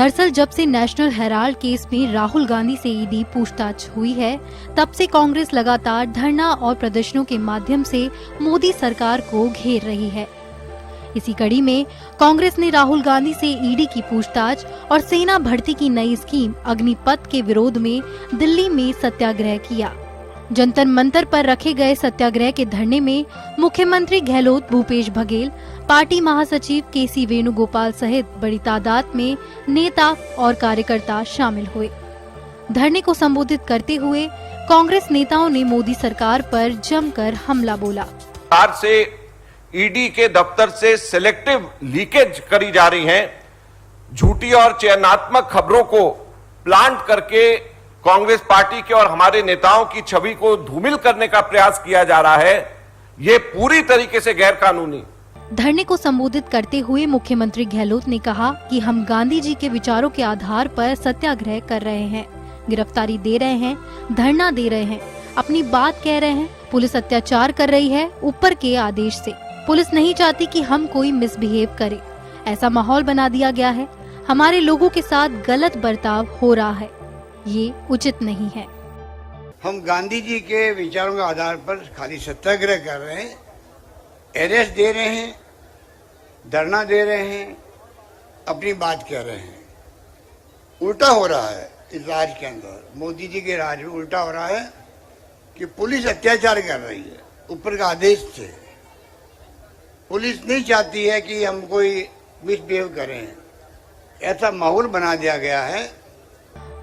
दरअसल जब से नेशनल हेराल्ड केस में राहुल गांधी से ईडी पूछताछ हुई है, तब से कांग्रेस लगातार धरना और प्रदर्शनों के माध्यम से मोदी सरकार को घेर रही है। इसी कड़ी में कांग्रेस ने राहुल गांधी से ईडी की पूछताछ और सेना भर्ती की नई स्कीम अग्निपथ के विरोध में दिल्ली में सत्याग्रह किया। जंतर मंतर पर रखे गए सत्याग्रह के धरने में मुख्यमंत्री गहलोत, भूपेश बघेल, पार्टी महासचिव केसी वेणुगोपाल सहित बड़ी तादाद में नेता और कार्यकर्ता शामिल हुए। धरने को संबोधित करते हुए कांग्रेस नेताओं ने मोदी सरकार पर जमकर हमला बोला। सरकार से ईडी के दफ्तर से सिलेक्टिव लीकेज करी जा रही है। झूठी और चयनात्मक खबरों को प्लांट करके कांग्रेस पार्टी के और हमारे नेताओं की छवि को धूमिल करने का प्रयास किया जा रहा है। ये पूरी तरीके से गैर कानूनी। धरने को संबोधित करते हुए मुख्यमंत्री गहलोत ने कहा कि हम गांधी जी के विचारों के आधार पर सत्याग्रह कर रहे हैं, गिरफ्तारी दे रहे हैं, धरना दे रहे हैं, अपनी बात कह रहे हैं। पुलिस अत्याचार कर रही है ऊपर के आदेश से। पुलिस नहीं चाहती कि हम कोई मिसबिहेव करे। ऐसा माहौल बना दिया गया है। हमारे लोगों के साथ गलत बर्ताव हो रहा है। ये उचित नहीं है। हम गांधी जी के विचारों के आधार पर खाली सत्याग्रह कर रहे हैं, अरेस्ट दे रहे हैं, धरना दे रहे हैं, अपनी बात कह रहे हैं। उल्टा हो रहा है इस राज के अंदर। मोदी जी के राज में उल्टा हो रहा है कि पुलिस अत्याचार कर रही है ऊपर का आदेश से। पुलिस नहीं चाहती है कि हम कोई मिसबिहेव करें। ऐसा माहौल बना दिया गया है।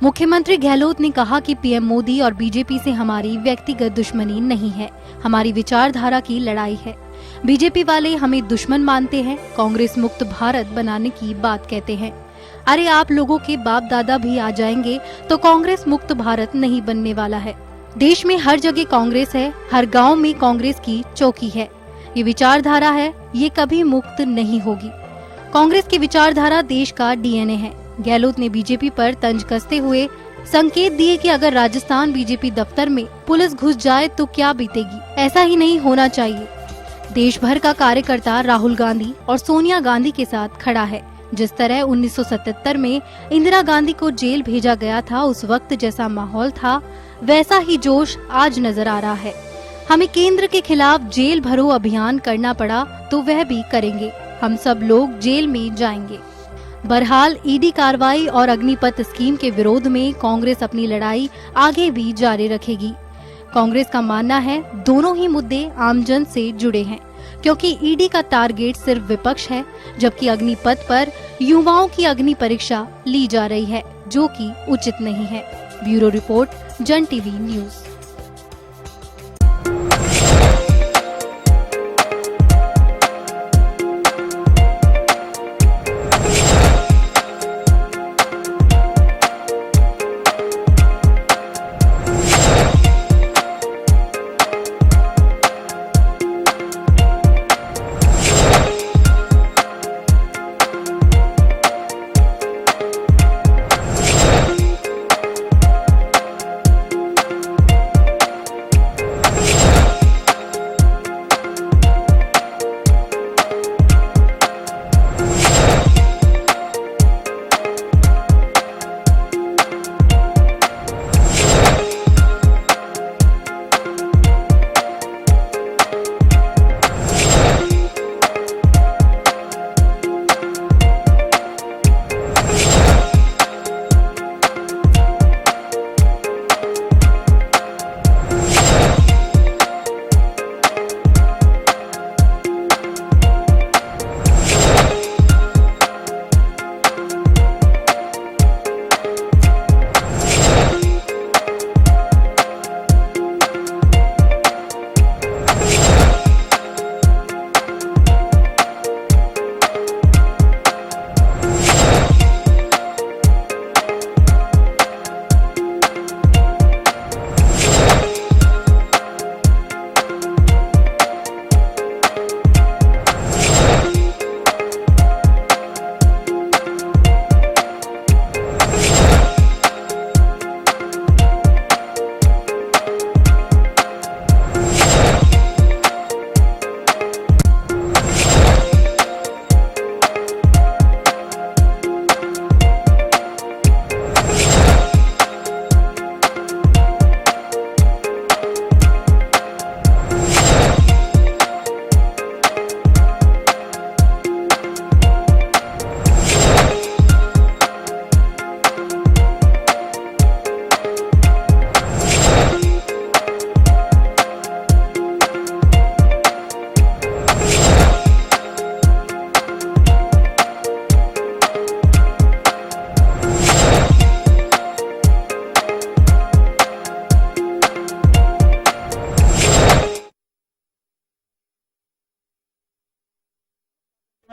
मुख्यमंत्री गहलोत ने कहा कि पीएम मोदी और बीजेपी से हमारी व्यक्तिगत दुश्मनी नहीं है, हमारी विचारधारा की लड़ाई है। बीजेपी वाले हमें दुश्मन मानते हैं, कांग्रेस मुक्त भारत बनाने की बात कहते हैं। अरे आप लोगों के बाप दादा भी आ जाएंगे तो कांग्रेस मुक्त भारत नहीं बनने वाला है। देश में हर जगह कांग्रेस है, हर गांव में कांग्रेस की चौकी है। ये विचारधारा है, ये कभी मुक्त नहीं होगी। कांग्रेस की विचारधारा देश का डीएनए है। गहलोत ने बीजेपी पर तंज कसते हुए संकेत दिए कि अगर राजस्थान बीजेपी दफ्तर में पुलिस घुस जाए तो क्या बीतेगी। ऐसा ही नहीं होना चाहिए। देश भर का कार्यकर्ता राहुल गांधी और सोनिया गांधी के साथ खड़ा है। जिस तरह 1977 में इंदिरा गांधी को जेल भेजा गया था, उस वक्त जैसा माहौल था, वैसा ही जोश आज नजर आ रहा है। हमें केंद्र के खिलाफ जेल भरो अभियान करना पड़ा तो वह भी करेंगे। हम सब लोग जेल में जाएंगे। बहरहाल ईडी कार्रवाई और अग्निपथ स्कीम के विरोध में कांग्रेस अपनी लड़ाई आगे भी जारी रखेगी। कांग्रेस का मानना है दोनों ही मुद्दे आमजन से जुड़े हैं, क्योंकि ईडी का टारगेट सिर्फ विपक्ष है, जबकि अग्निपथ पर युवाओं की अग्नि परीक्षा ली जा रही है, जो कि उचित नहीं है। ब्यूरो रिपोर्ट, जन टीवी न्यूज।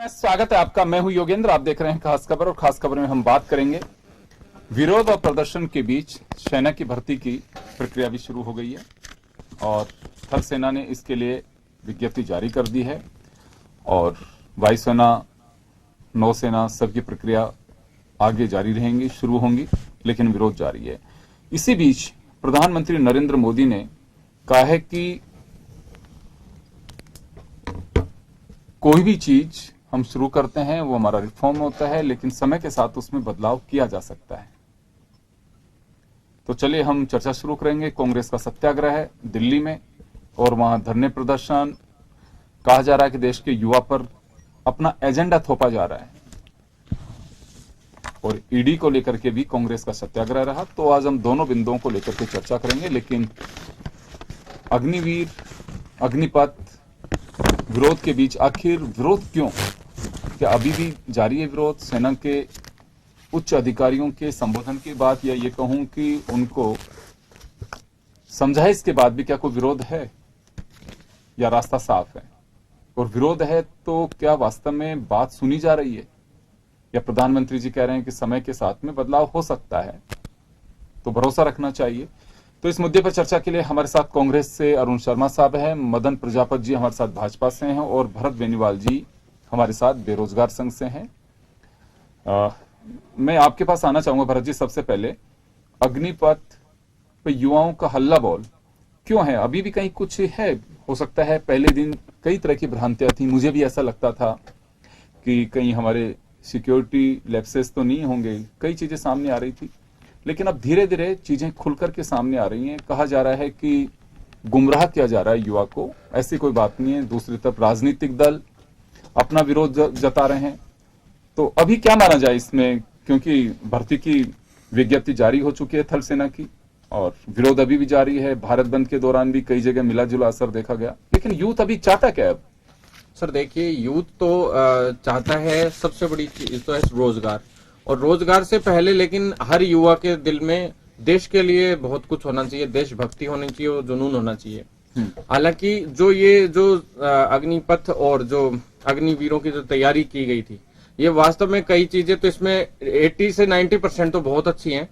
स्वागत है आपका। मैं हूं योगेंद्र, आप देख रहे हैं खास खबर, और खास खबर में हम बात करेंगे विरोध और प्रदर्शन के बीच सेना की भर्ती की प्रक्रिया भी शुरू हो गई है और थल सेना ने इसके लिए विज्ञप्ति जारी कर दी है और वायुसेना, नौसेना सबकी प्रक्रिया आगे जारी रहेंगी, शुरू होंगी, लेकिन विरोध जारी है। इसी बीच प्रधानमंत्री नरेंद्र मोदी ने कहा है कि कोई भी चीज हम शुरू करते हैं वो हमारा रिफॉर्म होता है, लेकिन समय के साथ उसमें बदलाव किया जा सकता है। तो चलिए हम चर्चा शुरू करेंगे। कांग्रेस का सत्याग्रह है दिल्ली में और वहां धरने प्रदर्शन, कहा जा रहा है कि देश के युवा पर अपना एजेंडा थोपा जा रहा है और ईडी को लेकर के भी कांग्रेस का सत्याग्रह रहा। तो आज हम दोनों बिंदुओं को लेकर के चर्चा करेंगे, लेकिन अग्निवीर, अग्निपथ विरोध के बीच आखिर विरोध क्यों? क्या अभी भी जारी है विरोध? सेना के उच्च अधिकारियों के संबोधन के बाद, या ये कहूं कि उनको समझाइश के बाद भी क्या कोई विरोध है या रास्ता साफ है? और विरोध है तो क्या वास्तव में बात सुनी जा रही है, या प्रधानमंत्री जी कह रहे हैं कि समय के साथ में बदलाव हो सकता है, तो भरोसा रखना चाहिए। तो इस मुद्दे पर चर्चा के लिए हमारे साथ कांग्रेस से अरुण शर्मा साहब हैं, मदन प्रजापत जी हमारे साथ भाजपा से हैं और भरत बेनीवाल जी हमारे साथ बेरोजगार संघ से हैं। मैं आपके पास आना चाहूंगा भरत जी। सबसे पहले अग्निपथ पे युवाओं का हल्ला बोल क्यों है? अभी भी कहीं कुछ है? हो सकता है पहले दिन कई तरह की भ्रांतियां थी, मुझे भी ऐसा लगता था कि कहीं हमारे सिक्योरिटी लैप्सेस तो नहीं होंगे, कई चीजें सामने आ रही थी, लेकिन अब धीरे धीरे चीजें खुलकर के सामने आ रही हैं। कहा जा रहा है कि गुमराह किया जा रहा है युवा को, ऐसी कोई बात नहीं है। दूसरी तरफ राजनीतिक दल अपना विरोध जता रहे हैं। तो अभी क्या माना जाए इसमें, क्योंकि भर्ती की विज्ञप्ति जारी हो चुकी है थल सेना की और विरोध अभी भी जारी है। भारत बंद के दौरान भी कई जगह मिला जुला असर देखा गया, लेकिन यूथ अभी चाहता क्या है? अब सर देखिए, यूथ तो चाहता है, सबसे बड़ी चीज तो है रोजगार, और रोजगार से पहले लेकिन हर युवा के दिल में देश के लिए बहुत कुछ होना चाहिए, देशभक्ति होनी चाहिए और जुनून होना चाहिए। हालांकि जो अग्निपथ और जो अग्निवीरों की जो तैयारी की गई थी, ये वास्तव में कई चीजें तो इसमें 80 से 90% तो बहुत अच्छी हैं।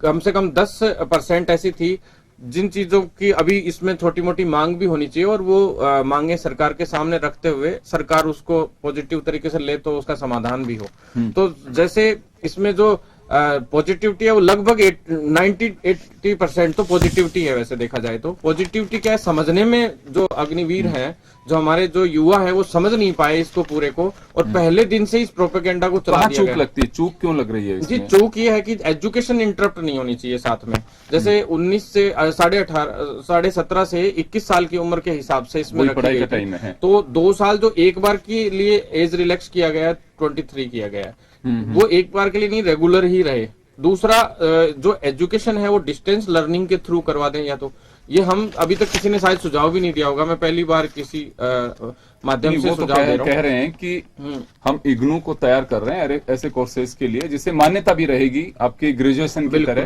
कम से कम 10% ऐसी थी जिन चीजों की अभी इसमें छोटी मोटी मांग भी होनी चाहिए, और वो मांगे सरकार के सामने रखते हुए सरकार उसको पॉजिटिव तरीके से ले तो उसका समाधान भी हो। तो जैसे इसमें जो पॉजिटिविटी है वो लगभग 90-80% तो पॉजिटिविटी है। वैसे देखा जाए तो पॉजिटिविटी क्या है, समझने में जो अग्निवीर हैं, जो हमारे जो युवा है, वो समझ नहीं पाए इसको पूरे को, और पहले दिन से इस प्रोपेगेंडा को चला दिया गया। चूक लगती है? चूक क्यों लग रही है जी, चूक ये है कि एजुकेशन इंटरप्ट नहीं होनी चाहिए साथ में। जैसे 19 से 17.5 से 21 साल की उम्र के हिसाब से इसमें पढ़ाई का टाइम है, तो 2 साल जो एक बार के लिए एज रिलैक्स किया गया, 23 किया गया, वो एक बार के लिए नहीं, रेगुलर ही रहे। दूसरा जो एजुकेशन है वो डिस्टेंस लर्निंग के थ्रू करवा दें, या तो ये हम अभी तक किसी ने शायद सुझाव भी नहीं दिया होगा, मैं पहली बार किसी माध्यम से सुझाव दे रहा हूं। कह रहे हैं कि हम इग्नू को तैयार कर रहे हैं ऐसे कोर्सेज के लिए जिससे मान्यता भी रहेगी आपकी ग्रेजुएशन की तरह।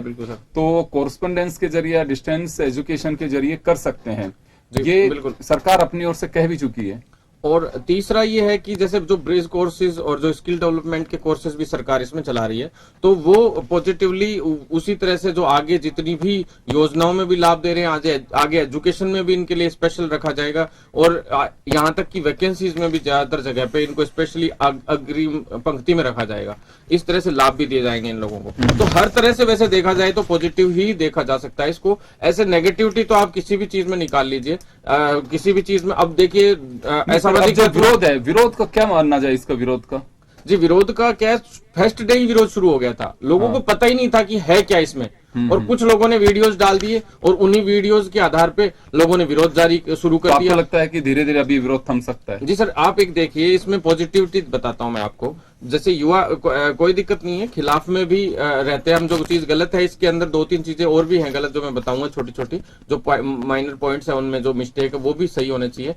तो कोरस्पोंडेंस के जरिए, डिस्टेंस एजुकेशन के जरिए कर सकते हैं, ये सरकार अपनी ओर से कह भी चुकी है। और तीसरा ये है कि जैसे जो ब्रिज कोर्सेज और जो स्किल डेवलपमेंट के कोर्सेज भी सरकार इसमें चला रही है, तो वो पॉजिटिवली उसी तरह से जो आगे जितनी भी योजनाओं में भी लाभ दे रहे हैं, आगे एजुकेशन में भी इनके लिए स्पेशल रखा जाएगा, और यहाँ तक कि वैकेंसीज में भी ज्यादातर जगह पे इनको स्पेशली अग्रिम पंक्ति में रखा जाएगा। इस तरह से लाभ भी दिए जाएंगे इन लोगों को। तो हर तरह से वैसे देखा जाए तो पॉजिटिव ही देखा जा सकता है इसको। ऐसे नेगेटिविटी तो आप किसी भी चीज में निकाल लीजिए, किसी भी चीज में। अब देखिए ऐसा जो विरोध है, विरोध का क्या मानना जाए? इसका विरोध का जी, विरोध का क्या है, फर्स्ट डे ही विरोध शुरू हो गया था। लोगों को पता ही नहीं था कि है क्या इसमें, और कुछ लोगों ने वीडियोस डाल दिए और उन्हीं वीडियोस के आधार पे लोगों ने विरोध जारी शुरू कर दिया। आपको लगता है कि धीरे धीरे अभी विरोध थम सकता है? जी सर, आप एक देखिए, इसमें पॉजिटिविटी बताता हूं मैं आपको। जैसे युवा कोई दिक्कत नहीं है, खिलाफ में भी रहते हैं हम। जो चीज गलत है इसके अंदर 2-3 चीजें और भी हैं गलत, जो मैं बताऊंगा, छोटी छोटी जो माइनर पॉइंट्स है, उनमें जो मिस्टेक है वो भी सही होने चाहिए।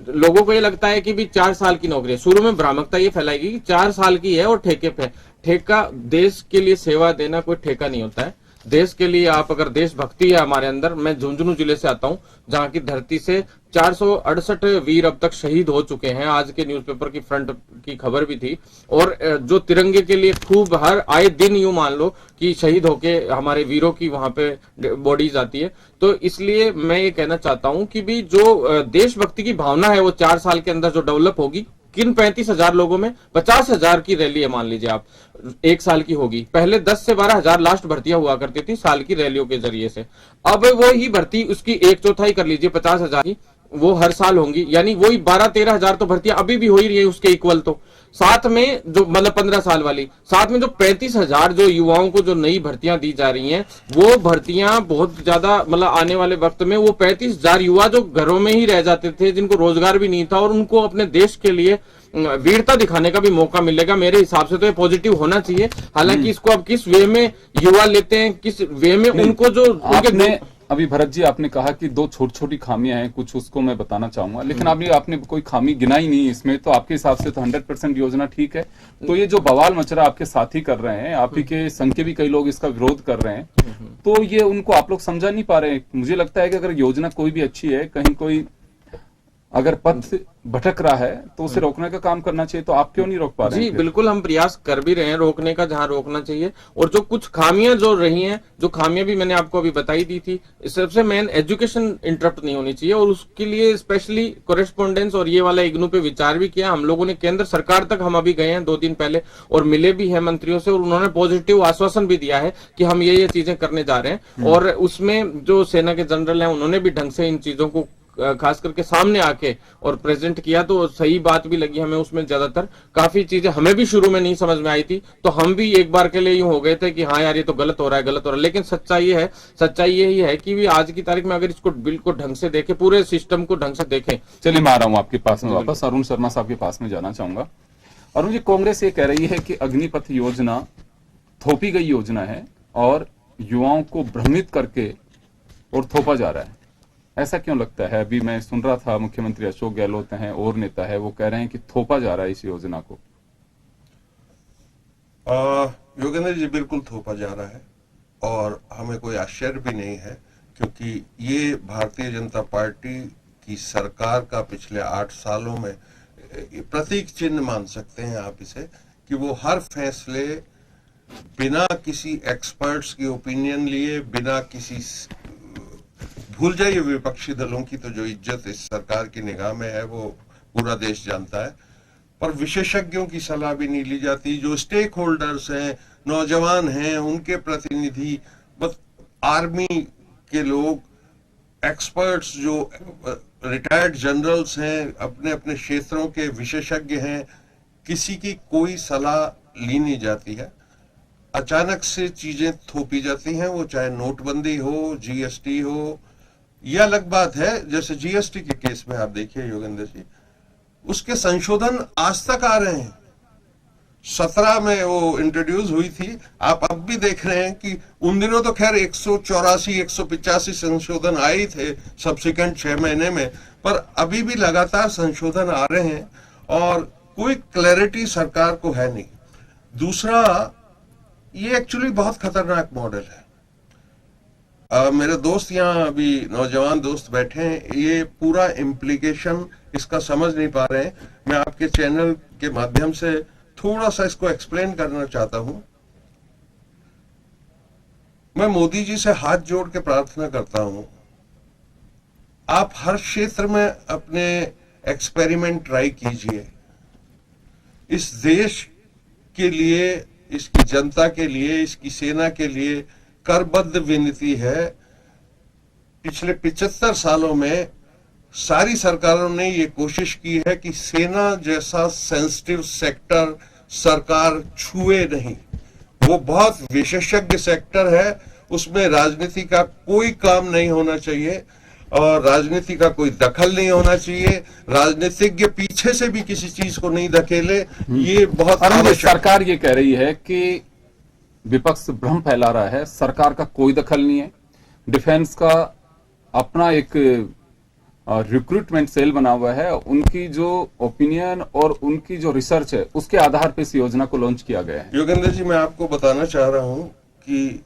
लोगों को ये लगता है कि भी 4 साल की नौकरी है, शुरू में भ्रामकता ये फैलाएगी कि 4 साल की है और ठेके पे। ठेका, देश के लिए सेवा देना कोई ठेका नहीं होता है। देश के लिए आप अगर देशभक्ति है हमारे अंदर, मैं झुंझुनू जिले से आता हूं, जहां की धरती से 468 वीर अब तक शहीद हो चुके हैं। आज के न्यूज़पेपर की फ्रंट की खबर भी थी। और जो तिरंगे के लिए खूब हर आए दिन यूं मान लो कि शहीद होके हमारे वीरों की वहां पे बॉडीज आती है। तो इसलिए मैं ये कहना चाहता हूं कि भी जो देशभक्ति की भावना है वो 4 साल के अंदर जो डेवलप होगी, किन 35,000 लोगों में 50,000 की रैली है मान लीजिए आप, 1 साल की होगी। पहले 10 से 12,000 लास्ट भर्तियां हुआ करती थी साल की रैलियों के जरिए से। अब वो ही भर्ती उसकी 1/4 कर लीजिए 50,000 की, वो हर साल होंगी, यानी वही 12-13,000 तो भर्तियां अभी भी हो ही रही है उसके इक्वल। तो साथ में जो मतलब 15 साल वाली, साथ में जो 35,000 जो युवाओं को जो नई भर्तियां दी जा रही हैं, वो भर्तियां बहुत ज्यादा मतलब आने वाले वक्त में वो 35,000 युवा जो घरों में ही रह जाते थे, जिनको रोजगार भी नहीं था, और उनको अपने देश के लिए वीरता दिखाने का भी मौका मिलेगा। मेरे हिसाब से तो ये पॉजिटिव होना चाहिए। हालांकि इसको अब किस वे में युवा लेते हैं, किस वे में उनको जो आपने अभी भरत जी आपने कहा कि 2 छोटी छोटी खामियां हैं, कुछ उसको मैं बताना चाहूंगा, लेकिन अभी आपने कोई खामी गिनाई नहीं इसमें, तो आपके हिसाब से तो 100% योजना ठीक है। तो ये जो बवाल मच रहा आपके साथी कर रहे हैं, आप ही के संघ के भी कई लोग इसका विरोध कर रहे हैं, तो ये उनको आप लोग समझा नहीं पा रहे हैं। मुझे लगता है कि अगर योजना कोई भी अच्छी है, कहीं कोई अगर पथ भटक रहा है तो उसे रोकने का काम करना चाहिए, तो आप क्यों नहीं रोक पा रहे हैं? जी बिल्कुल, हम प्रयास कर भी रहे हैं रोकने का जहां रोकना चाहिए। और जो कुछ खामियां जो रही हैं, जो खामियां भी मैंने आपको अभी बताई दी थी, सबसे मेन एजुकेशन इंटरप्ट नहीं होनी चाहिए, और उसके लिए स्पेशली कोरेस्पोंडेंस और ये वाला इग्नू पे विचार भी किया हम लोगों ने। केंद्र सरकार तक हम अभी गए हैं 2 दिन पहले और मिले भी हैं मंत्रियों से, और उन्होंने पॉजिटिव आश्वासन भी दिया है कि हम ये चीजें करने जा रहे हैं। और उसमें जो सेना के जनरल हैं उन्होंने भी ढंग से इन चीजों को खास करके सामने आके और प्रेजेंट किया, तो सही बात भी लगी हमें उसमें। ज्यादातर काफी चीजें हमें भी शुरू में नहीं समझ में आई थी, तो हम भी एक बार के लिए यूं हो गए थे कि हाँ यार ये तो गलत हो रहा है, गलत हो रहा है। लेकिन सच्चाई यही है कि आज की तारीख में अगर इसको बिल को ढंग से देखें, पूरे सिस्टम को ढंग से देखें। चलिए मैं आ रहा हूं आपके पास में वापस। अरुण शर्मा साहब के पास में जाना चाहूंगा। अरुण जी, कांग्रेस ये कह रही है कि अग्निपथ योजना थोपी गई योजना है और युवाओं को भ्रमित करके और थोपा जा रहा है, ऐसा क्यों लगता है? अभी मैं सुन रहा था मुख्यमंत्री अशोक गहलोत हैं और नेता है, वो कह रहे हैं कि थोपा जा रहा है इस योजना को। योगेंद्र जी, बिल्कुल थोपा जा रहा है और हमें कोई आश्चर्य भी नहीं है, क्योंकि ये भारतीय जनता पार्टी की सरकार का पिछले 8 सालों में प्रतीक चिन्ह मान सकते हैं आप इसे, कि वो हर फैसले बिना किसी एक्सपर्ट्स की ओपिनियन लिए, बिना किसी, भूल जाइए विपक्षी दलों की तो जो इज्जत इस सरकार की निगाह में है वो पूरा देश जानता है, पर विशेषज्ञों की सलाह भी नहीं ली जाती। जो स्टेक होल्डर्स हैं, नौजवान हैं, उनके प्रतिनिधि, बस आर्मी के लोग, एक्सपर्ट्स जो रिटायर्ड जनरल्स हैं, अपने अपने क्षेत्रों के विशेषज्ञ हैं, किसी की कोई सलाह ली नहीं जाती है। अचानक से चीजें थोपी जाती हैं, वो चाहे नोटबंदी हो, जीएसटी हो। यह अलग बात है, जैसे जीएसटी के केस में आप देखिए योगेंद्र जी, उसके संशोधन आज तक आ रहे हैं। 17 में वो इंट्रोड्यूस हुई थी, आप अब भी देख रहे हैं कि उन दिनों तो खैर 184-185 संशोधन आए ही थे सब्सिक्वेंट 6 महीने में, पर अभी भी लगातार संशोधन आ रहे हैं और कोई क्लैरिटी सरकार को है नहीं। दूसरा, ये एक्चुअली बहुत खतरनाक मॉडल है। मेरे दोस्त यहाँ अभी नौजवान दोस्त बैठे हैं, ये पूरा इम्प्लीकेशन इसका समझ नहीं पा रहे हैं। मैं आपके चैनल के माध्यम से थोड़ा सा इसको एक्सप्लेन करना चाहता हूं। मैं मोदी जी से हाथ जोड़ के प्रार्थना करता हूं, आप हर क्षेत्र में अपने एक्सपेरिमेंट ट्राई कीजिए। इस देश के लिए, इसकी जनता के लिए, इसकी सेना के लिए करबद्ध विनती है। पिछले 75 सालों में सारी सरकारों ने ये कोशिश की है कि सेना जैसा सेंसिटिव सेक्टर सरकार छुए नहीं। वो बहुत विशेषज्ञ सेक्टर है, उसमें राजनीति का कोई काम नहीं होना चाहिए और राजनीति का कोई दखल नहीं होना चाहिए। राजनीतिज्ञ पीछे से भी किसी चीज को नहीं धकेले, ये बहुत आवश्यक। सरकार ये कह रही है कि विपक्ष भ्रम फैला रहा है, सरकार का कोई दखल नहीं है। डिफेंस का अपना एक रिक्रूटमेंट सेल बना हुआ है, उनकी जो ओपिनियन और उनकी जो रिसर्च है उसके आधार पर इस योजना को लॉन्च किया गया है। योगेंद्र जी, मैं आपको बताना चाह रहा हूं कि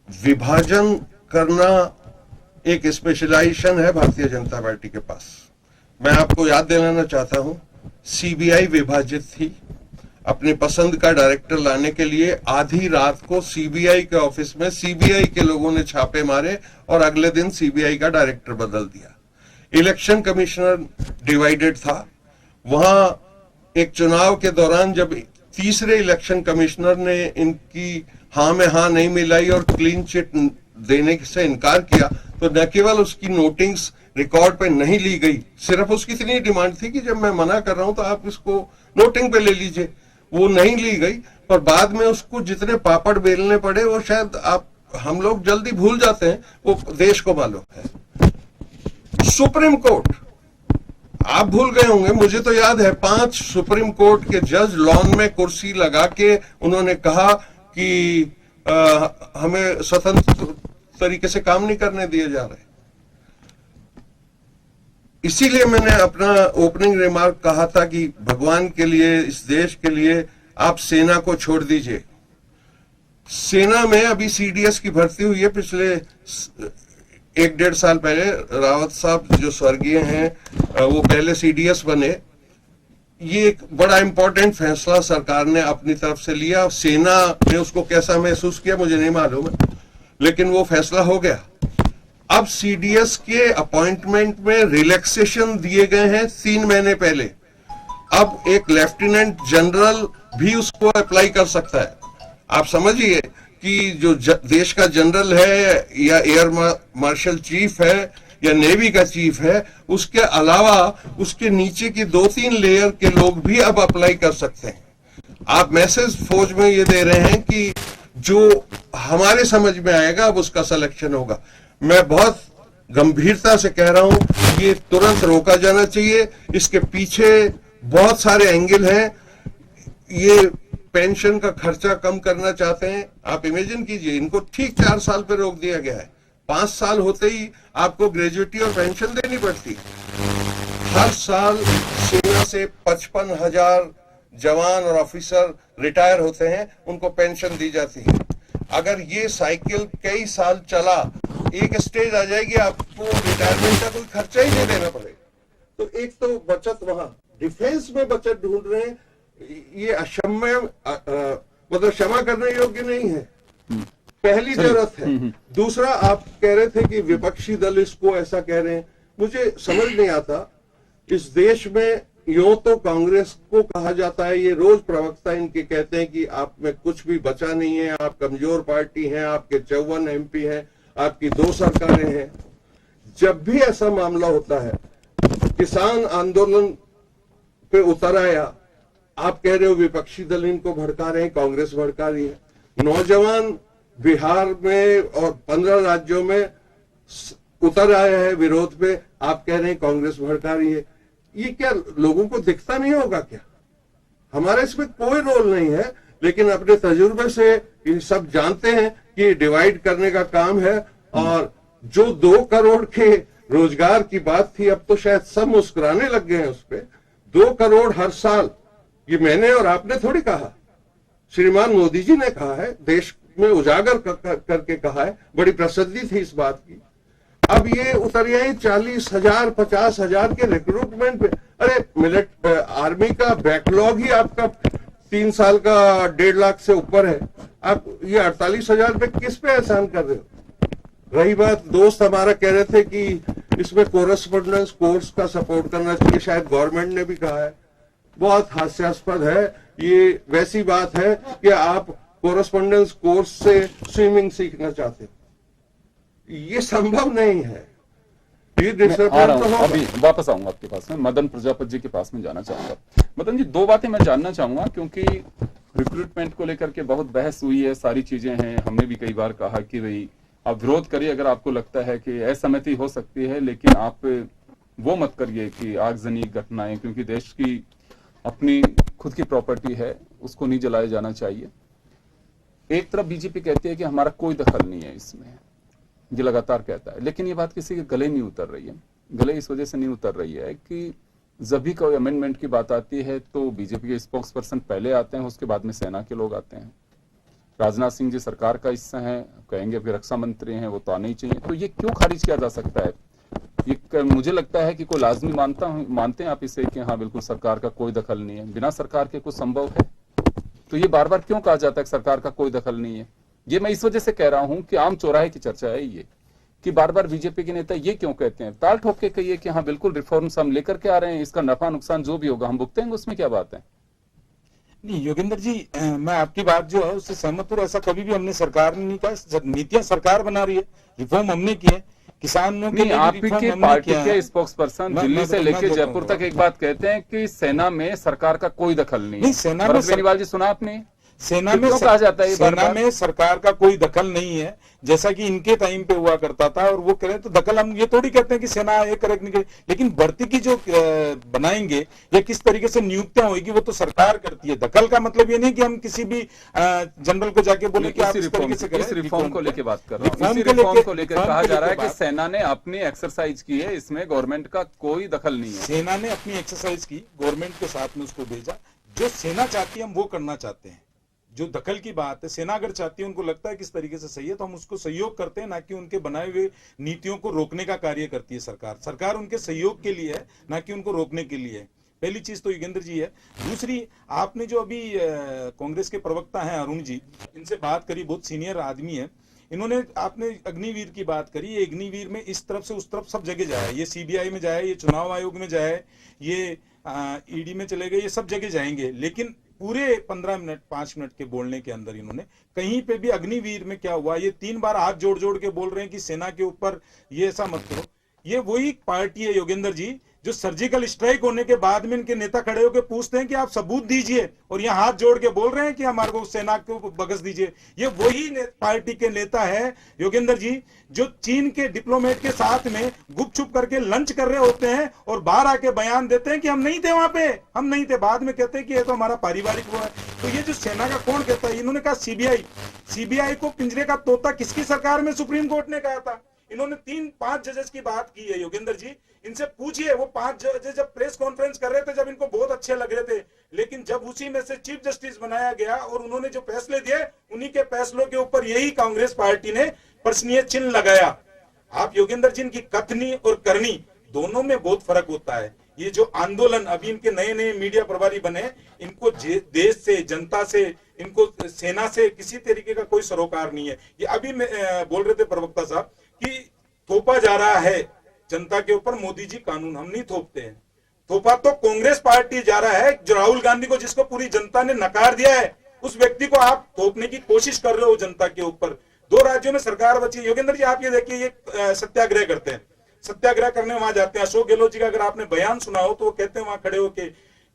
विभाजन करना एक स्पेशलाइजेशन है भारतीय जनता पार्टी के पास। मैं आपको याद दिलाना चाहता हूं, सीबीआई विभाजित थी। अपनी पसंद का डायरेक्टर लाने के लिए आधी रात को सीबीआई के ऑफिस में सीबीआई के लोगों ने छापे मारे और अगले दिन सीबीआई का डायरेक्टर बदल दिया। इलेक्शन कमिश्नर डिवाइडेड था। वहां एक चुनाव के दौरान जब तीसरे इलेक्शन कमिश्नर ने इनकी हाँ में हाँ नहीं मिलाई और क्लीन चिट देने से इनकार किया, तो न केवल उसकी नोटिंग्स रिकॉर्ड पे नहीं ली गई, सिर्फ उसकी इतनी डिमांड थी कि जब मैं मना कर रहा हूं तो आप इसको नोटिंग पे ले लीजिए, वो नहीं ली गई। पर बाद में उसको जितने पापड़ बेलने पड़े वो शायद हम लोग जल्दी भूल जाते हैं, वो देश को मालूम है। सुप्रीम कोर्ट आप भूल गए होंगे, मुझे तो याद है 5 सुप्रीम कोर्ट के जज लॉन में कुर्सी लगा के उन्होंने कहा कि हमें स्वतंत्र तरीके से काम नहीं करने दिए जा रहे। इसीलिए मैंने अपना ओपनिंग रिमार्क कहा था कि भगवान के लिए, इस देश के लिए आप सेना को छोड़ दीजिए। सेना में अभी सीडीएस की भर्ती हुई है। पिछले 1-1.5 साल पहले रावत साहब जो स्वर्गीय हैं वो पहले सीडीएस बने। ये एक बड़ा इंपॉर्टेंट फैसला सरकार ने अपनी तरफ से लिया। सेना ने उसको कैसा महसूस किया मुझे नहीं मालूम है, लेकिन वो फैसला हो गया। अब सीडीएस के अपॉइंटमेंट में रिलैक्सेशन दिए गए हैं 3 महीने पहले। अब एक लेफ्टिनेंट जनरल भी उसको अप्लाई कर सकता है। आप समझिए कि जो देश का जनरल है या एयर मार्शल चीफ है या नेवी का चीफ है, उसके अलावा उसके नीचे की 2-3 लेयर के लोग भी अब अप्लाई कर सकते हैं। आप मैसेज फौज में ये दे रहे हैं कि जो हमारे समझ में आएगा अब उसका सिलेक्शन होगा। मैं बहुत गंभीरता से कह रहा हूं, ये तुरंत रोका जाना चाहिए। इसके पीछे बहुत सारे एंगल हैं। ये पेंशन का खर्चा कम करना चाहते हैं। आप इमेजिन कीजिए, इनको ठीक 4 साल पे रोक दिया गया है। 5 साल होते ही आपको ग्रेजुएटी और पेंशन देनी पड़ती। हर साल सेना से 55,000 जवान और ऑफिसर रिटायर होते हैं, उनको पेंशन दी जाती है। अगर ये साइकिल कई साल चला, एक स्टेज आ जाएगी आपको रिटायरमेंट का कोई खर्चा ही नहीं देना पड़ेगा। तो एक तो बचत, वहां डिफेंस में बचत ढूंढ रहे हैं, ये अक्षम्य मतलब क्षमा करने योग्य नहीं है। पहली जरूरत है। दूसरा, आप कह रहे थे कि विपक्षी दल इसको ऐसा कह रहे हैं, मुझे समझ नहीं आता। इस देश में यूं तो कांग्रेस को कहा जाता है, ये रोज प्रवक्ता इनके कहते हैं कि आप में कुछ भी बचा नहीं है, आप कमजोर पार्टी हैं, आपके 54 एमपी हैं, आपकी 2 सरकारें हैं। जब भी ऐसा मामला होता है, किसान आंदोलन पे उतर आया, आप कह रहे हो विपक्षी दल इनको भड़का रहे हैं, कांग्रेस भड़का रही है। नौजवान बिहार में और 15 राज्यों में उतर आया है विरोध पे, आप कह रहे हैं कांग्रेस भड़का रही है। ये क्या लोगों को दिखता नहीं होगा क्या? हमारा इसमें कोई रोल नहीं है, लेकिन अपने तजुर्बे से ये सब जानते हैं कि डिवाइड करने का काम है। और जो 2 करोड़ के रोजगार की बात थी, अब तो शायद सब मुस्कुराने लग गए हैं उस पर। 2 करोड़ हर साल, ये मैंने और आपने थोड़ी कहा, श्रीमान मोदी जी ने कहा है, देश में उजागर करके कहा है, बड़ी प्रसिद्धि थी इस बात की। अब ये उतर आई 40,000 50,000 के रिक्रूटमेंट पे। अरे आर्मी का बैकलॉग ही आपका 3 साल का 1.5 लाख से ऊपर है, आप ये 48,000 पे किस पे एहसान कर रहे हो? रही बात, दोस्त हमारा कह रहे थे कि इसमें कोरेस्पोंडेंस कोर्स का सपोर्ट करना चाहिए, शायद गवर्नमेंट ने भी कहा है। बहुत हास्यास्पद है। ये वैसी बात है कि आप कोरेस्पोंडेंस कोर्स से स्विमिंग सीखना चाहते हो, ये संभव नहीं है। ये अभी वापस आऊंगा आपके पास में, मदन प्रजापति जी के पास में जाना चाहूंगा। मदन जी, 2 बातें मैं जानना चाहूंगा, क्योंकि रिक्रूटमेंट को लेकर के बहुत बहस हुई है, सारी चीजें हैं। हमने भी कई बार कहा कि भाई आप विरोध करिए अगर आपको लगता है कि असहमति हो सकती है, लेकिन आप वो मत करिए कि आगजनी घटनाएं, क्योंकि देश की अपनी खुद की प्रॉपर्टी है, उसको नहीं जलाया जाना चाहिए। एक तरफ बीजेपी कहती है कि हमारा कोई दखल नहीं है इसमें, ये लगातार कहता है, लेकिन ये बात किसी के गले नहीं उतर रही है। गले इस वजह से नहीं उतर रही है कि जब भी कोई अमेंडमेंट की बात आती है तो बीजेपी के स्पोक्स पर्सन पहले आते हैं, उसके बाद में सेना के लोग आते हैं। राजनाथ सिंह जी सरकार का हिस्सा हैं, कहेंगे कि रक्षा मंत्री हैं, वो तो आने ही चाहिए, तो ये क्यों खारिज किया जा सकता है? ये मुझे लगता है कि कोई लाजमी मानते हैं आप इसे कि हाँ बिल्कुल सरकार का कोई दखल नहीं है, बिना सरकार के कुछ संभव है? तो ये बार बार क्यों कहा जाता है कि सरकार का कोई दखल नहीं है? ये मैं इस वजह से कह रहा हूं कि आम चौराहे की चर्चा है ये, कि बार बार बीजेपी के नेता ये क्यों कहते हैं, ताल ठोक के कहिए कि हाँ बिल्कुल रिफॉर्म्स हम लेकर के आ रहे हैं, इसका नफा नुकसान जो भी होगा हम भुगतेंगे, उसमें क्या बात है? नहीं योगेंद्र जी, मैं आपकी बात जो है उससे सहमत हूँ। ऐसा कभी भी हमने सरकार ने नहीं कहा, नीतियां सरकार बना रही है, रिफॉर्म हमने की है, किसानों के नहीं, लिए आप रिफॉर्म के हमने पार्टी किया है। के स्पोक्स पर्सन दिल्ली से लेके जयपुर तक एक बात कहते हैं कि सेना में सरकार का कोई दखल नहीं है। नहीं, सेना में भरत बेनीवाल जी, सुना आपने? सेना में क्यों कहा जाता है ये सेना बार-बार? में सरकार का कोई दखल नहीं है, जैसा कि इनके टाइम पे हुआ करता था, और वो करें तो दखल, हम ये थोड़ी कहते हैं कि सेना ये करेक्ट नहीं करे, लेकिन भर्ती की जो बनाएंगे या किस तरीके से नियुक्तियां होगी वो तो सरकार करती है। दखल का मतलब ये नहीं कि हम किसी भी जनरल को जाके बोले कि आप इस तरीके से करें। इस रिफॉर्म को लेके बात कर रहा हूँ, रिफॉर्म इसी को रिफॉर्म लेके- को लेकर रिफॉर्म कहा को जा रहा है लेके कि सेना ने अपनी एक्सरसाइज की है, इसमें गवर्नमेंट का कोई दखल नहीं है। सेना ने अपनी एक्सरसाइज की, गवर्नमेंट के साथ में उसको भेजा, जो सेना चाहती है हम वो करना चाहते हैं। जो दखल की बात है, सेना अगर चाहती है, उनको लगता है किस तरीके से सही है, तो हम उसको सहयोग करते हैं, ना कि उनके बनाए हुए नीतियों को रोकने का कार्य करती है सरकार। सरकार उनके सहयोग के लिए है, ना कि उनको रोकने के लिए है। पहली चीज तो योगेंद्र जी है। दूसरी, आपने जो अभी कांग्रेस के प्रवक्ता हैं अरुण जी, इनसे बात करी, बहुत सीनियर आदमी है, इन्होंने, आपने अग्निवीर की बात करी, ये अग्निवीर में इस तरफ से उस तरफ सब जगह जाए, ये सीबीआई में जाए, ये चुनाव आयोग में जाए, ये ईडी में चले गए, ये सब जगह जाएंगे, लेकिन पूरे 15 मिनट 5 मिनट के बोलने के अंदर इन्होंने कहीं पे भी अग्निवीर में क्या हुआ, ये 3 बार हाथ जोड़ जोड़ के बोल रहे हैं कि सेना के ऊपर ये ऐसा मत करो। ये वही पार्टी है योगेंद्र जी, जो सर्जिकल स्ट्राइक होने के बाद में इनके नेता खड़े होकर पूछते हैं कि आप सबूत दीजिए, और ये हाथ जोड़ के बोल रहे हैं कि हमारे को सेना को बगस दीजिए। ये वही पार्टी के नेता है योगेंद्र जी, जो चीन के डिप्लोमेट के साथ में गुपचुप करके लंच कर रहे होते हैं और बाहर आके बयान देते हैं कि हम नहीं थे वहां पे, हम नहीं थे, बाद में कहते हैं कि ये तो हमारा पारिवारिक वो है। तो ये जो सेना का कौन कहता है? इन्होंने कहा सीबीआई को पिंजरे का तोता किसकी सरकार में सुप्रीम कोर्ट ने कहा था। इन्होंने 3-5 जजेस की बात की है योगेंद्र जी, इनसे पूछिए, वो 5 जजेस जब प्रेस कॉन्फ्रेंस कर रहे थे, जब इनको बहुत अच्छे लग रहे थे, लेकिन जब उसी में से चीफ जस्टिस बनाया गया और उन्होंने जो फैसले दिए, उन्हीं के फैसलों के ऊपर यही कांग्रेस पार्टी ने प्रश्नीय चिन्ह लगाया। आप योगेंद्र जी की कथनी और करनी दोनों में बहुत फर्क होता है। ये जो आंदोलन अभी इनके नए नए मीडिया प्रभारी बने, इनको देश से, जनता से, इनको सेना से किसी तरीके का कोई सरोकार नहीं है। ये अभी बोल रहे थे प्रवक्ता साहब कि थोपा जा रहा है जनता के ऊपर, मोदी जी कानून, हम नहीं थोपते हैं, थोपा तो कांग्रेस पार्टी जा रहा है। जो राहुल गांधी को, जिसको पूरी जनता ने नकार दिया है, उस व्यक्ति को आप थोपने की कोशिश कर रहे हो जनता के ऊपर। 2 राज्यों में सरकार बची। योगेंद्र जी आप ये देखिए, ये सत्याग्रह करते हैं, सत्याग्रह करने वहां जाते हैं। अशोक गहलोत जी का अगर आपने बयान सुना हो तो वो कहते हैं वहां खड़े होके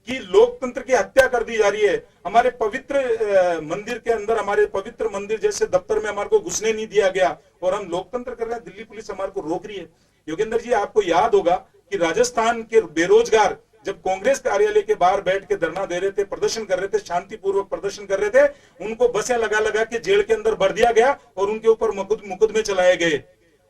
कि लोकतंत्र की हत्या कर दी जा रही है, हमारे पवित्र मंदिर के अंदर, हमारे पवित्र मंदिर जैसे दफ्तर में हमारे को घुसने नहीं दिया गया और हम लोकतंत्र कर रहे हैं, दिल्ली पुलिस हमारे को रोक रही है। योगेंद्र जी आपको याद होगा कि राजस्थान के बेरोजगार जब कांग्रेस कार्यालय के बाहर बैठ के धरना दे रहे थे, प्रदर्शन कर रहे थे, शांतिपूर्वक प्रदर्शन कर रहे थे, उनको बसें लगा लगा के जेल के अंदर भर दिया गया और उनके ऊपर मुकदमे चलाए गए,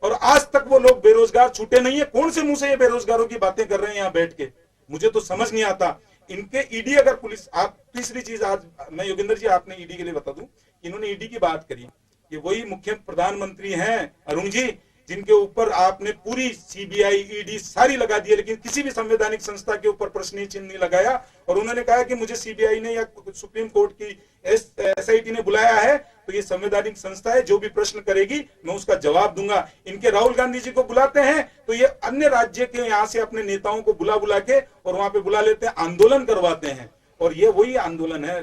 और आज तक वो लोग बेरोजगार छूटे नहीं है। कौन से मुंह से ये बेरोजगारों की बातें कर रहे हैं यहाँ बैठ के, मुझे तो समझ नहीं आता। इनके ईडी, अगर पुलिस, आप तीसरी चीज आज मैं योगेंद्र जी आपने ईडी के लिए बता दूं, इन्होंने ईडी की बात करी, ये वही मुख्य प्रधानमंत्री हैं अरुण जी, जिनके ऊपर आपने पूरी सीबीआई, ईडी सारी लगा दी है, लेकिन किसी भी संवैधानिक संस्था के ऊपर प्रश्न चिन्ह नहीं लगाया। और उन्होंने कहा कि मुझे सीबीआई ने या सुप्रीम कोर्ट की एसआईटी ने बुलाया है, तो ये संवैधानिक संस्था है, जो भी प्रश्न करेगी मैं उसका जवाब दूंगा। इनके राहुल गांधी जी को बुलाते हैं तो ये अन्य राज्य के यहाँ से अपने नेताओं को बुला के और वहां पे बुला लेते हैं, आंदोलन करवाते हैं। और ये वही आंदोलन है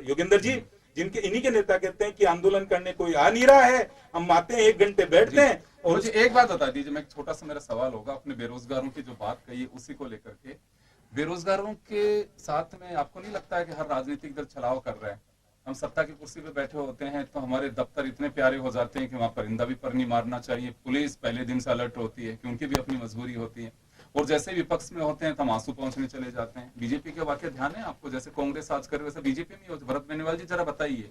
योगेंद्र जी, जिनके इन्हीं के नेता कहते हैं कि आंदोलन करने कोई आ नहीं रहा है, हम आते हैं 1 घंटे बैठते हैं। और मुझे एक बात बता दीजिए, मैं छोटा सा मेरा सवाल होगा, अपने बेरोजगारों की जो बात कही है उसी को लेकर के, बेरोजगारों के साथ में आपको नहीं लगता है कि हर राजनीतिक दल छलाव कर रहे हैं? हम सत्ता की कुर्सी पे बैठे होते हैं तो हमारे दफ्तर इतने प्यारे हो जाते हैं कि वहां परिंदा भी पर नहीं मारना चाहिए, पुलिस पहले दिन से अलर्ट होती है कि उनकी भी अपनी मजबूरी होती है, और जैसे विपक्ष में होते हैं तो हम आंसू पहुंचने चले जाते हैं। बीजेपी के वाकई ध्यान है आपको, जैसे कांग्रेस आज करे वैसे बीजेपी में होती? भरत बेनीवाल जी जरा बताइए,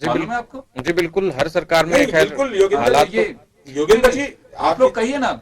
मालूम है आपको? जी बिल्कुल, हर सरकार में योगेंद्र जी आप लोग कहिए ना,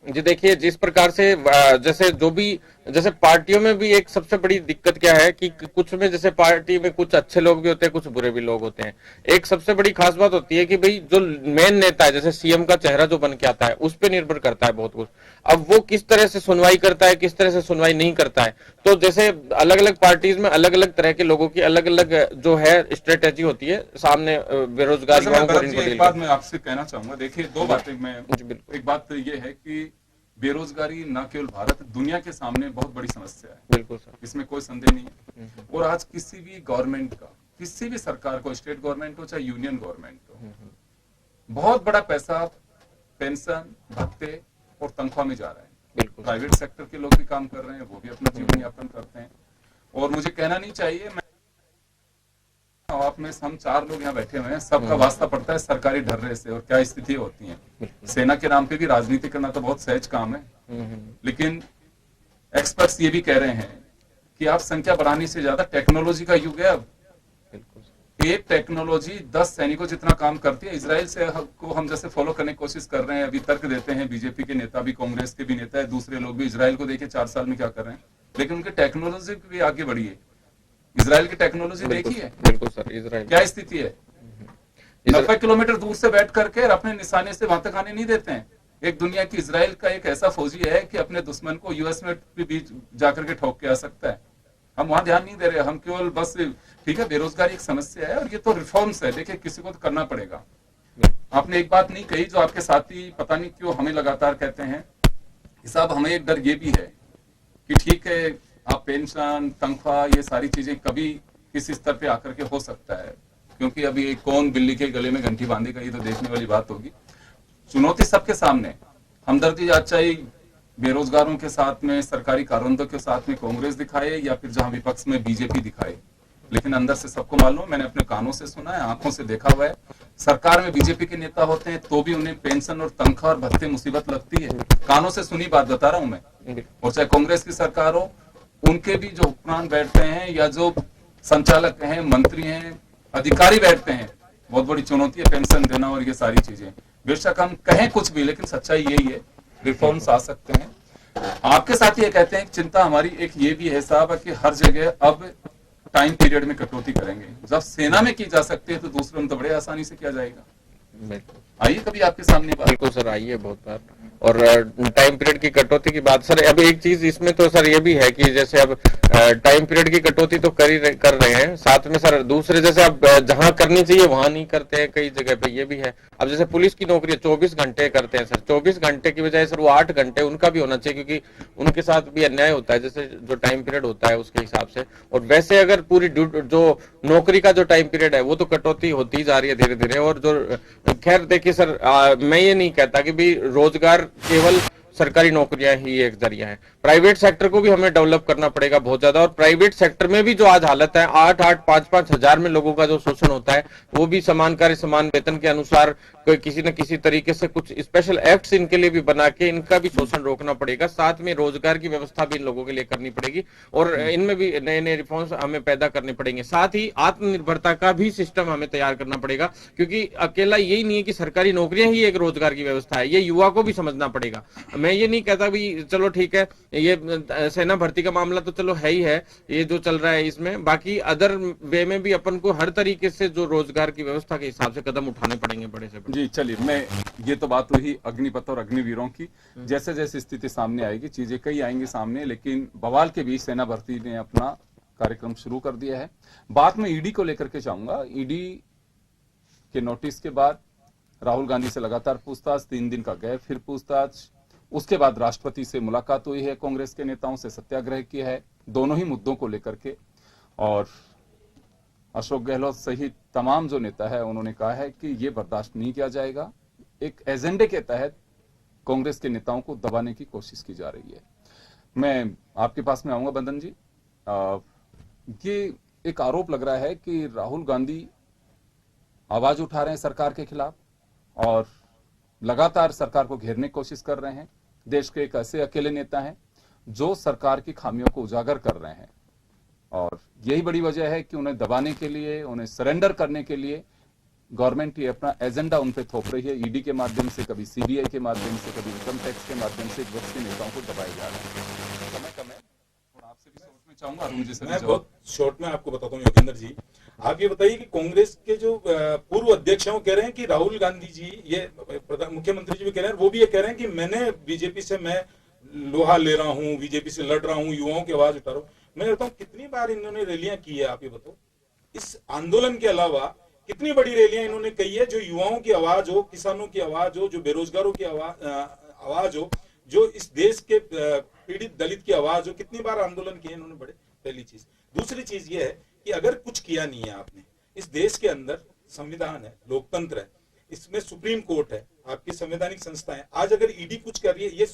जी देखिए, जिस प्रकार से जैसे जो भी जैसे पार्टियों में भी एक सबसे बड़ी दिक्कत क्या है कि कुछ में जैसे पार्टी में कुछ अच्छे लोग भी होते हैं, कुछ बुरे भी लोग होते हैं। एक सबसे बड़ी खास बात होती है कि भाई जो मेन नेता है, जैसे सीएम का चेहरा जो बन के आता है, उस पर निर्भर करता है बहुत कुछ। अब वो किस तरह से सुनवाई करता है, किस तरह से सुनवाई नहीं करता है। तो जैसे अलग अलग पार्टीज में अलग अलग तरह के लोगों की अलग अलग जो है स्ट्रेटेजी होती है सामने बेरोजगार युवाओं को इनको एक डील बात मैं आपसे कहना चाहूंगा, देखिए दो बातें मैं, जी, बिल्कुल। एक बात तो ये है कि बेरोजगारी न केवल भारत, दुनिया के सामने बहुत बड़ी समस्या है, बिल्कुल सर। इसमें कोई संदेह नहीं है। और आज किसी भी गवर्नमेंट का, किसी भी सरकार को, स्टेट गवर्नमेंट हो चाहे यूनियन गवर्नमेंट हो, बहुत बड़ा पैसा पेंशन, भत्ते और तनख्वाह में जा रहा है। बिल्कुल। प्राइवेट सेक्टर के लोग भी काम कर रहे हैं, वो भी अपना जीवन यापन करते हैं। और मुझे कहना नहीं चाहिए, मैं आप में हम 4 लोग यहाँ बैठे हुए हैं, सबका वास्ता पड़ता है सरकारी ढर्रे से और क्या स्थिति होती है। सेना के नाम पे भी राजनीति करना तो बहुत सहज काम है, लेकिन एक्सपर्ट्स ये भी कह रहे हैं कि आप संख्या बढ़ाने से ज्यादा टेक्नोलॉजी का युग है अब। एक टेक्नोलॉजी 10 सैनिकों जितना काम करती है। इजराइल से को हम जैसे फॉलो करने की कोशिश कर रहे हैं, अभी तर्क देते हैं बीजेपी के नेता भी, कांग्रेस के भी नेता है, दूसरे लोग भी। इजराइल को देखिए 4 साल में क्या कर रहे हैं, लेकिन उनकी टेक्नोलॉजी भी आगे बढ़ी है। इजराइल की टेक्नोलॉजी देखी है, बिल्कुल सर। इजराइल क्या स्थिति है, 90 किलोमीटर दूर से बैठ करके अपने निशाने से वहां तक आने नहीं देते हैं। एक दुनिया की इजराइल का एक ऐसा फौजी है कि अपने दुश्मन को यूएस में भी बीच जाकर के ठोक के आ सकता है। हम वहां ध्यान नहीं दे रहे, हम केवल बस, ठीक है बेरोजगारी एक समस्या है और ये तो रिफॉर्म्स है, देखिए किसी को तो करना पड़ेगा। आपने एक बात नहीं कही जो आपके साथी पता नहीं क्यों हमें लगातार कहते हैं कि साहब हमें एक डर ये भी है कि ठीक है आप पेंशन, तनख्वाह, ये सारी चीजें कभी किस स्तर पे आकर के हो सकता है, क्योंकि अभी कौन बिल्ली के गले में घंटी बांधेगा, ये तो देखने वाली बात होगी। चुनौती सबके सामने, हमदर्दी आज चाहे बेरोजगारों के साथ में, सरकारी कारोबारियों के साथ में कांग्रेस दिखाए या फिर जहां विपक्ष में बीजेपी दिखाए, लेकिन अंदर से सबको मालूम, मैंने अपने कानों से सुना है, आंखों से देखा हुआ है, सरकार में बीजेपी के नेता होते हैं तो भी उन्हें पेंशन और तनख्वाह और भत्ते मुसीबत लगती है। कानों से सुनी बात बता रहा हूं मैं। और चाहे कांग्रेस की सरकार हो, उनके भी जो हुक्मरान बैठते हैं या जो संचालक हैं, मंत्री हैं, अधिकारी बैठते हैं, बहुत बड़ी चुनौती है पेंशन देना और ये सारी चीजें। बेशक हम कहें कुछ भी, लेकिन सच्चाई यही है, रिफॉर्म्स आ सकते हैं। आपके साथ ये कहते हैं चिंता हमारी एक ये भी है साहब कि हर जगह अब टाइम पीरियड में कटौती करेंगे। जब सेना में की जा सकती है तो दूसरे में तो बड़े आसानी से किया जाएगा। आइए कभी आपके सामने बात। बिल्कुल सर, आइए बहुत बार। और टाइम पीरियड की कटौती की बात सर, अब एक चीज इसमें तो सर ये भी है कि जैसे अब टाइम पीरियड की कटौती तो कर रहे हैं, साथ में सर दूसरे जैसे अब जहां करनी चाहिए वहां नहीं करते हैं कई जगह पे, ये भी है। अब जैसे पुलिस की नौकरी 24 घंटे करते हैं सर, 24 घंटे की बजाय सर वो 8 घंटे उनका भी होना चाहिए, क्योंकि उनके साथ भी अन्याय होता है जैसे जो टाइम पीरियड होता है उसके हिसाब से। और वैसे अगर पूरी जो नौकरी का जो टाइम पीरियड है वो तो कटौती होती ही जा रही है धीरे धीरे। और जो खैर देखिए सर, मैं ये नहीं कहता कि भी रोजगार केवल सरकारी नौकरियां ही एक जरिया है, प्राइवेट सेक्टर को भी हमें डेवलप करना पड़ेगा बहुत ज्यादा। और प्राइवेट सेक्टर में भी जो आज हालत है, 8-8, 5-5 हजार में लोगों का जो शोषण होता है, वो भी समान कार्य समान वेतन के अनुसार किसी न किसी तरीके से कुछ स्पेशल एक्ट्स इनके लिए भी बना के इनका भी शोषण रोकना पड़ेगा। साथ में रोजगार की व्यवस्था भी इन लोगों के लिए करनी पड़ेगी और इनमें भी नए नए रिफॉर्म्स हमें पैदा करने पड़ेंगे। साथ ही आत्मनिर्भरता का भी सिस्टम हमें तैयार करना पड़ेगा, क्योंकि अकेला यही नहीं है कि सरकारी नौकरियां ही एक रोजगार की व्यवस्था है, ये युवा को भी समझना पड़ेगा। मैं ये नहीं कहता भी चलो ठीक है ये सेना भर्ती का मामला तो चलो है ही है, ये जो चल रहा है इसमें, बाकी अदर वे में भी अपन को हर तरीके से जो रोजगार की व्यवस्था के हिसाब से कदम उठाने पड़ेंगे बड़े से बड़े। जी चलिए, मैं ये तो बात हुई अग्निपथ और अग्निवीरों की। जैसे जैसे स्थिति सामने आएगी चीजें कई आएंगी सामने, लेकिन बवाल के बीच सेना भर्ती ने अपना कार्यक्रम शुरू कर दिया है। बात में ईडी को लेकर के चाहूंगा। ईडी के नोटिस के बाद राहुल गांधी से लगातार पूछताछ, 3 दिन का गैप, फिर पूछताछ, उसके बाद राष्ट्रपति से मुलाकात हुई है, कांग्रेस के नेताओं से सत्याग्रह किया है, दोनों ही मुद्दों को लेकर के। और अशोक गहलोत सहित तमाम जो नेता है उन्होंने कहा है कि ये बर्दाश्त नहीं किया जाएगा। एक एजेंडे के तहत कांग्रेस के नेताओं को दबाने की कोशिश की जा रही है। मैं आपके पास में आऊंगा बंदन जी। ये एक आरोप लग रहा है कि राहुल गांधी आवाज उठा रहे हैं सरकार के खिलाफ और लगातार सरकार को घेरने की कोशिश कर रहे हैं। देश के एक ऐसे अकेले नेता हैं जो सरकार की खामियों को उजागर कर रहे हैं और यही बड़ी वजह है कि उन्हें दबाने के लिए, उन्हें सरेंडर करने के लिए गवर्नमेंट ये अपना एजेंडा उन पे थोप रही है, ईडी के माध्यम से, कभी सीबीआई के माध्यम से, कभी इनकम टैक्स के माध्यम से विपक्षी नेताओं को दबाया जा रहा है। समय कम है और आपसे भी सोचना चाहूंगा अरुण जी से मैं बहुत शॉर्ट में आपको बताता हूँ योगेंद्र जी, आप ये बताइए कि कांग्रेस के जो पूर्व अध्यक्ष हैं वो कह रहे हैं कि राहुल गांधी जी, ये मुख्यमंत्री जी भी कह रहे हैं, वो भी ये कह रहे हैं कि मैंने बीजेपी से मैं लोहा ले रहा हूँ, बीजेपी से लड़ रहा हूँ, युवाओं की आवाज उठा रहा हूँ। मैं कहता हूँ कितनी बार इन्होंने रैलियां की है, आप ये बताओ, इस आंदोलन के अलावा कितनी बड़ी रैलियां इन्होंने कही है जो युवाओं की आवाज हो, किसानों की आवाज हो, जो बेरोजगारों की आवाज हो, जो इस देश के पीड़ित दलित की आवाज हो, कितनी बार आंदोलन किए इन्होंने बड़े। पहली चीज। दूसरी चीज ये है कि अगर कुछ किया नहीं है आपने, इस देश के अंदर संविधान है, लोकतंत्र है, इसमें सुप्रीम कोर्ट है, आपकी संवैधानिक संस्था है, आज अगर ईडी कुछ कर रही है, ये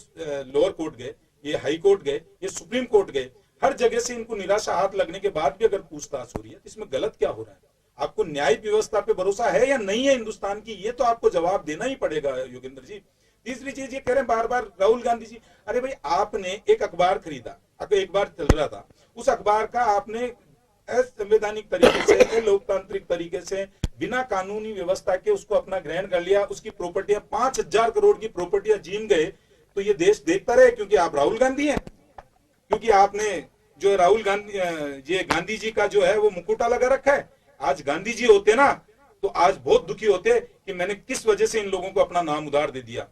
लोअर कोर्ट गए, ये हाई कोर्ट गए, ये सुप्रीम कोर्ट गए, हर जगह से इनको निराशा हाथ लगने के बाद भी अगर पूछताछ हो रही है तो इसमें गलत क्या हो रहा है? आपको न्यायिक व्यवस्था पे भरोसा है या नहीं है हिंदुस्तान की? ये तो आपको जवाब देना ही पड़ेगा योगेंद्र जी। तीसरी चीज ये कह रहे हैं बार बार राहुल गांधी जी, अरे भाई आपने एक अखबार खरीदा, एक बार चल रहा था, उस अखबार का आपने असंवैधानिक तरीके से, लोकतांत्रिक तरीके से, बिना कानूनी व्यवस्था के उसको अपना ग्रहण कर लिया, उसकी प्रॉपर्टियां 5,000 करोड़ की प्रॉपर्टियां छीन गए, तो ये देश देखता रहे क्योंकि आप राहुल गांधी हैं, क्योंकि आपने जो राहुल गांधी, ये गांधी जी का जो है वो मुकुटा लगा रखा है। आज गांधी जी होते ना तो आज बहुत दुखी होते कि मैंने किस वजह से इन लोगों को अपना नाम उधार दे दिया।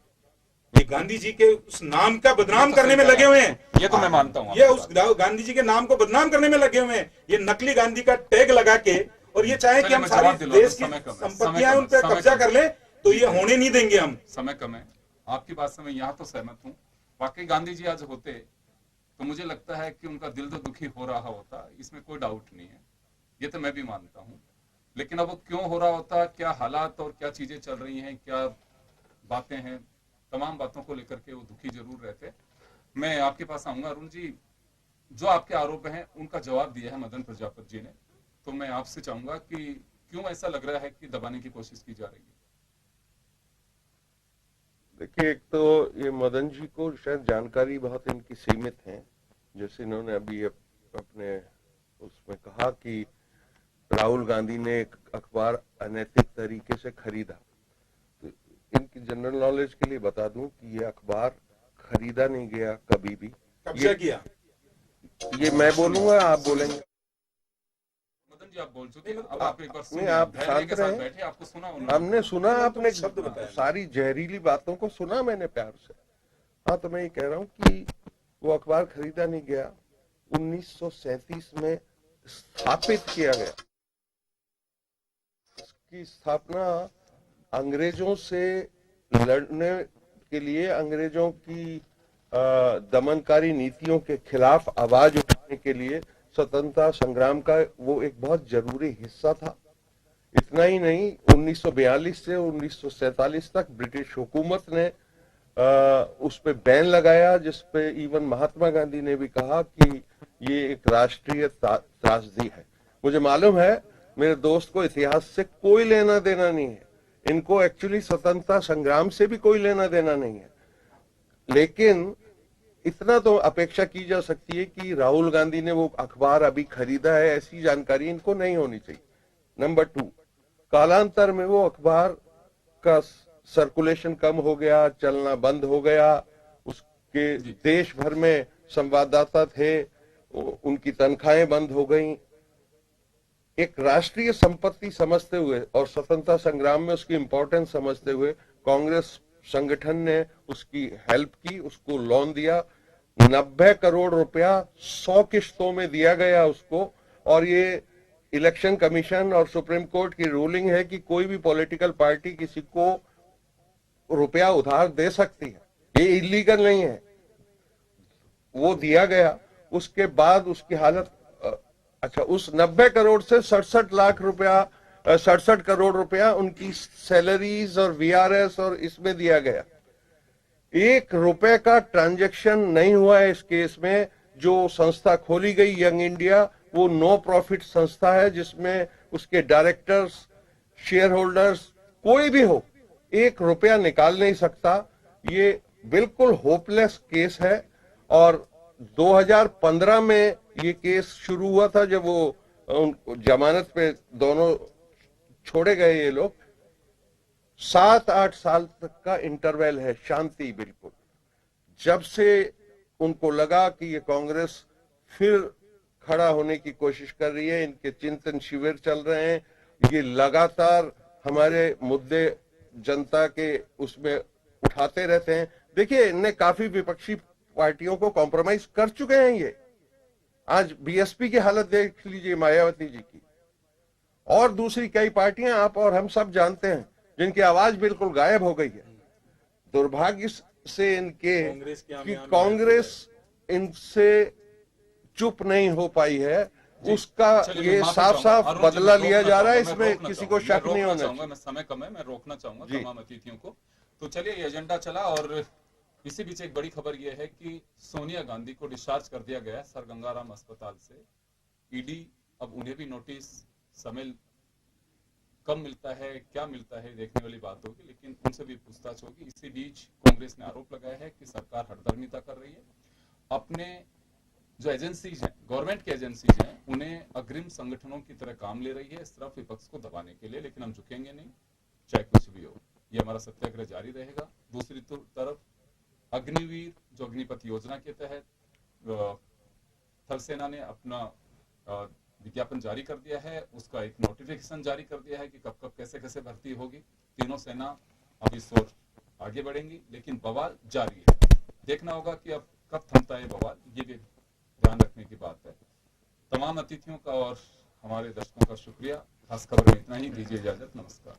ये गांधी जी के उस नाम का बदनाम करने में लगे हुए हैं। ये तो मैं मानता हूं, ये उस गांधी जी के नाम को बदनाम करने में लगे हुए हैं, ये नकली गांधी का टैग लगा के, और ये चाहे कि हम सारी देश की संपत्तियां उन पर कब्जा कर ले, तो ये होने नहीं देंगे हम। समय कम है, आपकी बात से मैं यहाँ तो सहमत हूँ। वाकई गांधी जी आज होते तो मुझे लगता है कि उनका दिल तो दुखी हो रहा होता, इसमें कोई डाउट नहीं है, ये तो मैं भी मानता हूँ। लेकिन अब वो क्यों हो रहा होता, क्या हालात और क्या चीजें चल रही हैं, क्या बातें हैं, तमाम बातों को लेकर के वो दुखी जरूर रहते। मैं आपके पास आऊंगा अरुण जी, जो आपके आरोप हैं उनका जवाब दिया है मदन प्रजापति जी ने, तो मैं आपसे चाहूंगा कि क्यों ऐसा लग रहा है कि दबाने की कोशिश की जा रही है? देखिए, एक तो ये मदन जी को शायद जानकारी बहुत इनकी सीमित है। जैसे इन्होंने अभी अपने उसमें कहा कि राहुल गांधी ने एक अखबार अनैतिक तरीके से खरीदा, तो इनकी जनरल नॉलेज के लिए बता दूं कि ये अखबार खरीदा नहीं गया कभी भी, कब्जा किया। ये मैं बोलूंगा, आप बोलेंगे। मदन जी आप बोल चुके हैं, अब आप एक बार नहीं, आप शांत रहे। बैठे, आपको सुना हमने सुना, आपने शब्द बताया, सारी जहरीली बातों को सुना मैंने प्यार से। हाँ, तो मैं ये कह रहा हूँ कि वो अखबार खरीदा नहीं गया, 1937 में स्थापित किया गया। इसकी स्थापना अंग्रेजों से लड़ने के लिए, अंग्रेजों की दमनकारी नीतियों के खिलाफ आवाज उठाने के लिए स्वतंत्रता संग्राम का वो एक बहुत जरूरी हिस्सा था। इतना ही नहीं, 1942 से 1947 तक ब्रिटिश हुकूमत ने उस पे बैन लगाया, जिस पे इवन महात्मा गांधी ने भी कहा कि ये एक राष्ट्रीय त्रासदी है। मुझे मालूम है मेरे दोस्त को इतिहास से कोई लेना देना नहीं है, इनको एक्चुअली स्वतंत्रता संग्राम से भी कोई लेना देना नहीं है, लेकिन इतना तो अपेक्षा की जा सकती है कि राहुल गांधी ने वो अखबार अभी खरीदा है, ऐसी जानकारी इनको नहीं होनी चाहिए। नंबर 2, कालांतर में वो अखबार का सर्कुलेशन कम हो गया, चलना बंद हो गया, उसके देश भर में संवाददाता थे, उनकी तनख्वाहें बंद हो गईं। एक राष्ट्रीय संपत्ति समझते हुए और स्वतंत्रता संग्राम में उसकी इंपॉर्टेंस समझते हुए कांग्रेस संगठन ने उसकी हेल्प की, उसको लोन दिया, 90 करोड़ रुपया 100 किश्तों में दिया गया उसको। और ये इलेक्शन कमीशन और सुप्रीम कोर्ट की रूलिंग है कि कोई भी पॉलिटिकल पार्टी किसी को रुपया उधार दे सकती है, ये इलीगल नहीं है। वो दिया गया, उसके बाद उसकी हालत अच्छा, उस 90 करोड़ से 67 करोड़ रुपया उनकी सैलरीज और वीआरएस और इसमें दिया गया। 1 रुपए का ट्रांजैक्शन नहीं हुआ है इस केस में। जो संस्था खोली गई यंग इंडिया, वो नो प्रॉफिट संस्था है, जिसमें उसके डायरेक्टर्स, शेयर होल्डर्स कोई भी हो, 1 रुपया निकाल नहीं सकता। ये बिल्कुल होपलेस केस है। और 2015 में ये केस शुरू हुआ था, जब वो जमानत पे दोनों छोड़े गए ये लोग, 7-8 साल तक का इंटरवल है, शांति बिल्कुल। जब से उनको लगा कि ये कांग्रेस फिर खड़ा होने की कोशिश कर रही है, इनके चिंतन शिविर चल रहे हैं, ये लगातार हमारे मुद्दे जनता के उसमें उठाते रहते हैं। देखिए, इनने काफी विपक्षी पार्टियों को कॉम्प्रोमाइज कर चुके हैं। ये आज बीएसपी की हालत देख लीजिए, मायावती जी की, और दूसरी कई पार्टियां आप और हम सब जानते हैं जिनकी आवाज बिल्कुल गायब हो गई है। दुर्भाग्य से इनके कि कांग्रेस इनसे चुप नहीं हो पाई है, उसका ये साफ साफ बदला लिया जा रहा है। इसमें किसी को शक नहीं होना चाहिए। मैं समय कम है, मैं रोकना चाहूंगा तमाम अतिथियों को। तो चलिए, ये एजेंडा चला और इसी बीच एक बड़ी खबर यह है कि सोनिया गांधी को डिस्चार्ज कर दिया गया सर गंगाराम अस्पताल से। ईडी अब उन्हें भी नोटिस, समय कब मिलता है, क्या मिलता है, देखने वाली बात होगी, लेकिन उनसे भी पूछताछ होगी। इसी बीच कांग्रेस ने आरोप लगाया है कि सरकार हठधर्मिता कर रही है, अपने जो एजेंसीज हैं, गवर्नमेंट की एजेंसीज हैं, उन्हें अग्रिम संगठनों की तरह काम ले रही है सिर्फ विपक्ष को दबाने के लिए। लेकिन हम झुकेंगे नहीं, चाहे कुछ भी हो, ये हमारा सत्याग्रह जारी रहेगा। दूसरी तरफ अग्निवीर, जो अग्निपथ योजना के तहत थल सेना ने अपना विज्ञापन जारी कर दिया है, उसका एक नोटिफिकेशन जारी कर दिया है कि कब कब कैसे कैसे भर्ती होगी। तीनों सेना अब इस ओर आगे बढ़ेंगी, लेकिन बवाल जारी है। देखना होगा कि अब कब थमता है बवाल, ये भी ध्यान रखने की बात है। तमाम अतिथियों का और हमारे दर्शकों का शुक्रिया। खास खबर में इतना ही, दीजिए इजाजत, नमस्कार।